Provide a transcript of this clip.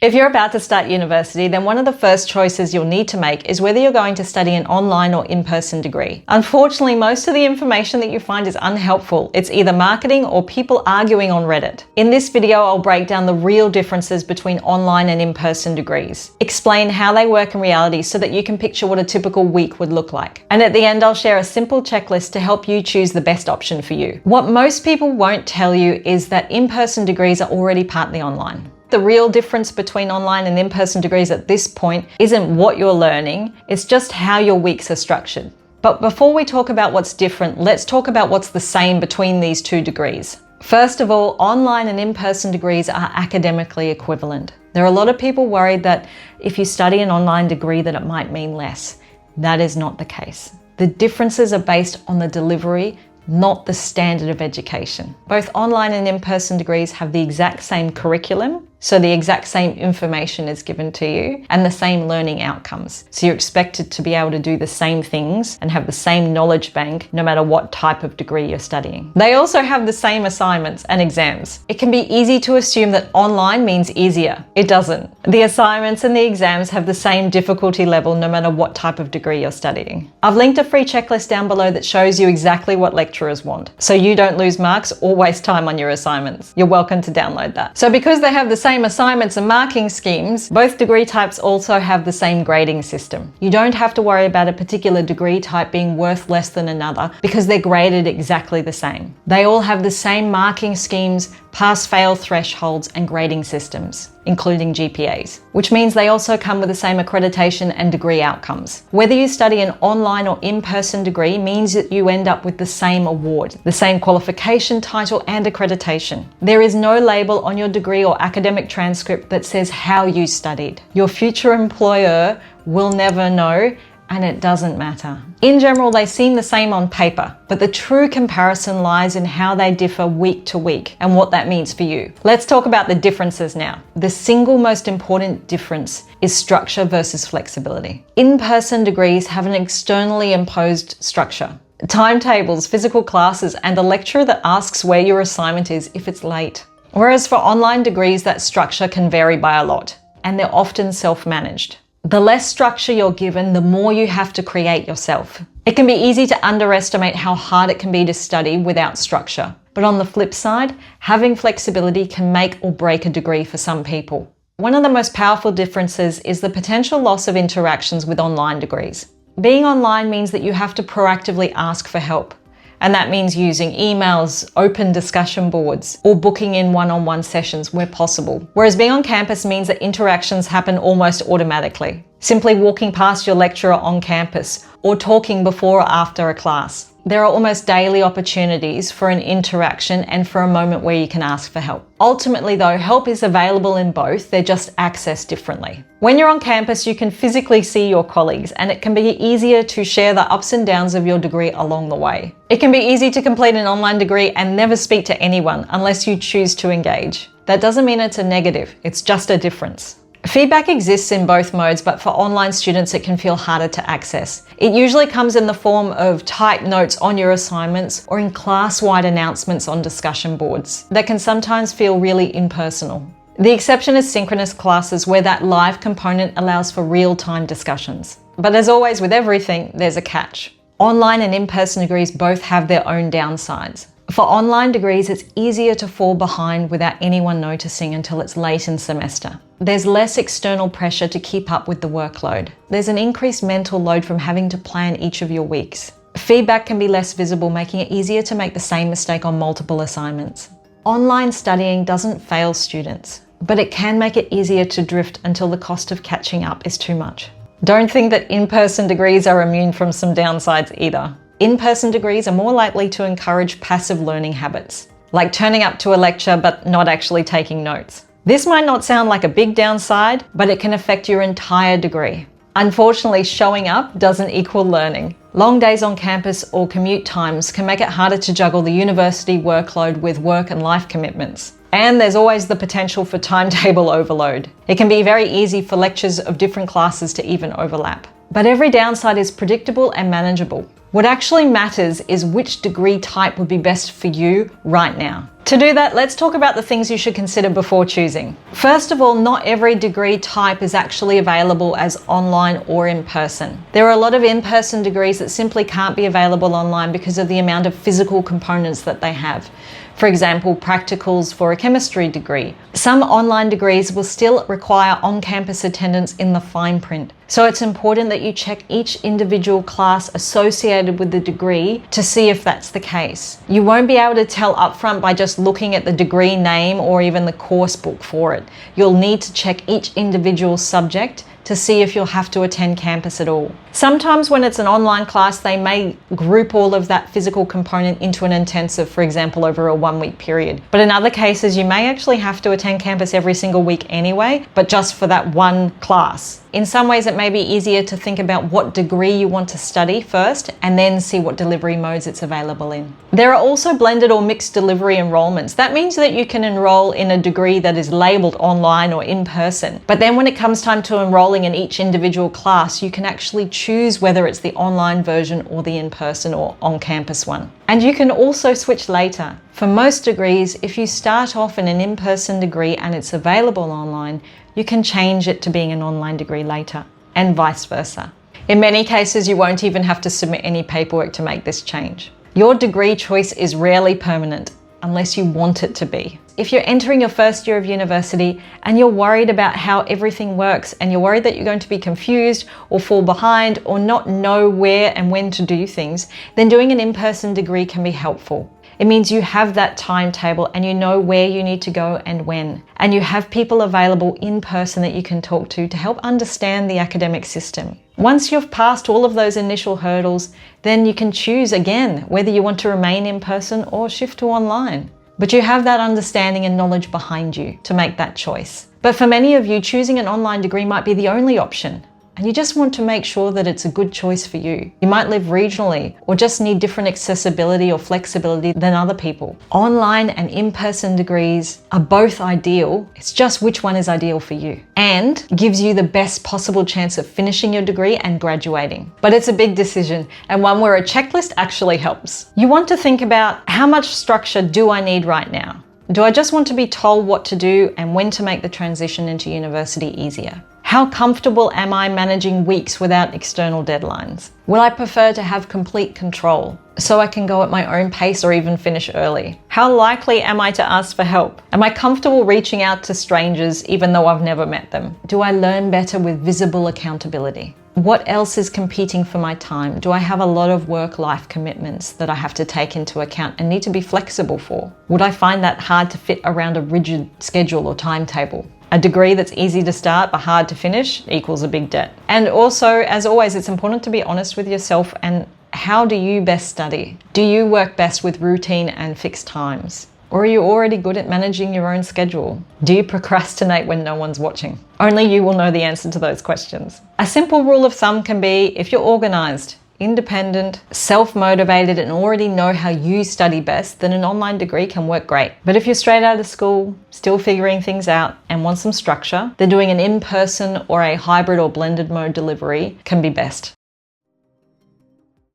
If you're about to start university, then one of the first choices you'll need to make is whether you're going to study an online or in-person degree. Unfortunately, most of the information that you find is unhelpful. It's either marketing or people arguing on Reddit. In this video, I'll break down the real differences between online and in-person degrees, explain how they work in reality so that you can picture what a typical week would look like. And at the end, I'll share a simple checklist to help you choose the best option for you. What most people won't tell you is that in-person degrees are already partly online. The real difference between online and in-person degrees at this point isn't what you're learning, it's just how your weeks are structured. But before we talk about what's different, let's talk about what's the same between these two degrees. First of all, online and in-person degrees are academically equivalent. There are a lot of people worried that if you study an online degree that it might mean less. That is not the case. The differences are based on the delivery, not the standard of education. Both online and in-person degrees have the exact same curriculum, so the exact same information is given to you and the same learning outcomes. So you're expected to be able to do the same things and have the same knowledge bank no matter what type of degree you're studying. They also have the same assignments and exams. It can be easy to assume that online means easier. It doesn't. The assignments and the exams have the same difficulty level no matter what type of degree you're studying. I've linked a free checklist down below that shows you exactly what lecturers want, so you don't lose marks or waste time on your assignments. You're welcome to download that. So because they have the same assignments and marking schemes, both degree types also have the same grading system. You don't have to worry about a particular degree type being worth less than another because they're graded exactly the same. They all have the same marking schemes, pass-fail thresholds and grading systems, including GPAs, which means they also come with the same accreditation and degree outcomes. Whether you study an online or in-person degree means that you end up with the same award, the same qualification, title and accreditation. There is no label on your degree or academic transcript that says how you studied. Your future employer will never know, and it doesn't matter. In general, they seem the same on paper, but the true comparison lies in how they differ week to week and what that means for you. Let's talk about the differences now. The single most important difference is structure versus flexibility. In-person degrees have an externally imposed structure. Timetables, physical classes, and a lecturer that asks where your assignment is if it's late. Whereas for online degrees, that structure can vary by a lot, and they're often self-managed. The less structure you're given, the more you have to create yourself. It can be easy to underestimate how hard it can be to study without structure. But on the flip side, having flexibility can make or break a degree for some people. One of the most powerful differences is the potential loss of interactions with online degrees. Being online means that you have to proactively ask for help. And that means using emails, open discussion boards, or booking in one-on-one sessions where possible. Whereas being on campus means that interactions happen almost automatically. Simply walking past your lecturer on campus or talking before or after a class. There are almost daily opportunities for an interaction and for a moment where you can ask for help. Ultimately though, help is available in both, they're just accessed differently. When you're on campus, you can physically see your colleagues and it can be easier to share the ups and downs of your degree along the way. It can be easy to complete an online degree and never speak to anyone unless you choose to engage. That doesn't mean it's a negative, it's just a difference. Feedback exists in both modes, but for online students it can feel harder to access. It usually comes in the form of typed notes on your assignments or in class-wide announcements on discussion boards that can sometimes feel really impersonal. The exception is synchronous classes where that live component allows for real-time discussions. But as always with everything, there's a catch. Online and in-person degrees both have their own downsides. For online degrees, it's easier to fall behind without anyone noticing until it's late in semester. There's less external pressure to keep up with the workload. There's an increased mental load from having to plan each of your weeks. Feedback can be less visible, making it easier to make the same mistake on multiple assignments. Online studying doesn't fail students, but it can make it easier to drift until the cost of catching up is too much. Don't think that in-person degrees are immune from some downsides either. In-person degrees are more likely to encourage passive learning habits, like turning up to a lecture but not actually taking notes. This might not sound like a big downside, but it can affect your entire degree. Unfortunately, showing up doesn't equal learning. Long days on campus or commute times can make it harder to juggle the university workload with work and life commitments. And there's always the potential for timetable overload. It can be very easy for lectures of different classes to even overlap. But every downside is predictable and manageable. What actually matters is which degree type would be best for you right now. To do that, let's talk about the things you should consider before choosing. First of all, not every degree type is actually available as online or in person. There are a lot of in-person degrees that simply can't be available online because of the amount of physical components that they have. For example, practicals for a chemistry degree. Some online degrees will still require on-campus attendance in the fine print. So it's important that you check each individual class associated with the degree to see if that's the case. You won't be able to tell upfront by just looking at the degree name or even the course book for it. You'll need to check each individual subject to see if you'll have to attend campus at all. Sometimes when it's an online class, they may group all of that physical component into an intensive, for example, over a 1-week period. But in other cases, you may actually have to attend campus every single week anyway, but just for that one class. In some ways, it may be easier to think about what degree you want to study first and then see what delivery modes it's available in. There are also blended or mixed delivery enrollments. That means that you can enroll in a degree that is labeled online or in person. But then when it comes time to enrolling in each individual class, you can actually choose whether it's the online version or the in-person or on-campus one. And you can also switch later. For most degrees, if you start off in an in-person degree and it's available online, you can change it to being an online degree later, and vice versa. In many cases, you won't even have to submit any paperwork to make this change. Your degree choice is rarely permanent, unless you want it to be. If you're entering your first year of university and you're worried about how everything works and you're worried that you're going to be confused or fall behind or not know where and when to do things, then doing an in-person degree can be helpful. It means you have that timetable and you know where you need to go and when. And you have people available in person that you can talk to help understand the academic system. Once you've passed all of those initial hurdles, then you can choose again whether you want to remain in person or shift to online. But you have that understanding and knowledge behind you to make that choice. But for many of you, choosing an online degree might be the only option. And you just want to make sure that it's a good choice for you. You might live regionally or just need different accessibility or flexibility than other people. Online and in-person degrees are both ideal. It's just which one is ideal for you and gives you the best possible chance of finishing your degree and graduating. But it's a big decision and one where a checklist actually helps. You want to think about how much structure do I need right now? Do I just want to be told what to do and when to make the transition into university easier? How comfortable am I managing weeks without external deadlines? Will I prefer to have complete control so I can go at my own pace or even finish early? How likely am I to ask for help? Am I comfortable reaching out to strangers even though I've never met them? Do I learn better with visible accountability? What else is competing for my time? Do I have a lot of work-life commitments that I have to take into account and need to be flexible for? Would I find that hard to fit around a rigid schedule or timetable? A degree that's easy to start but hard to finish equals a big debt. And also, as always, it's important to be honest with yourself and how do you best study? Do you work best with routine and fixed times? Or are you already good at managing your own schedule? Do you procrastinate when no one's watching? Only you will know the answer to those questions. A simple rule of thumb can be if you're organized, independent, self-motivated and already know how you study best, then an online degree can work great. But if you're straight out of school, still figuring things out and want some structure, then doing an in-person or a hybrid or blended mode delivery can be best.